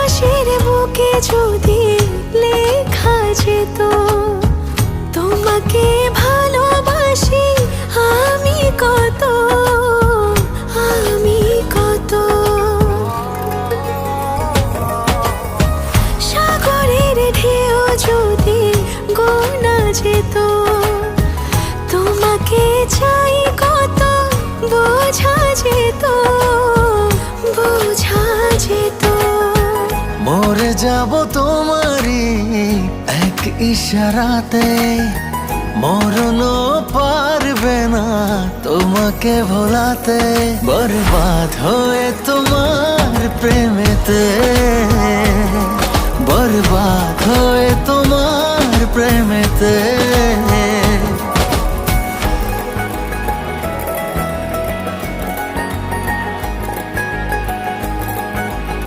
আকাশের বুকে যদি লেখা যেত তোমাকে ভালোবাসি আমি কত, আমি কত। সাগরের ঢেউ যদি গোনা যেত তোমাকে চাই কত, বোঝা যেত, বোঝা যেত। মরে যাব তোমারই এক ইশারাতে, মরণও পারবে না তোমাকে ভোলাতে, বরবাদ হয়ে তোমার প্রেমেতে।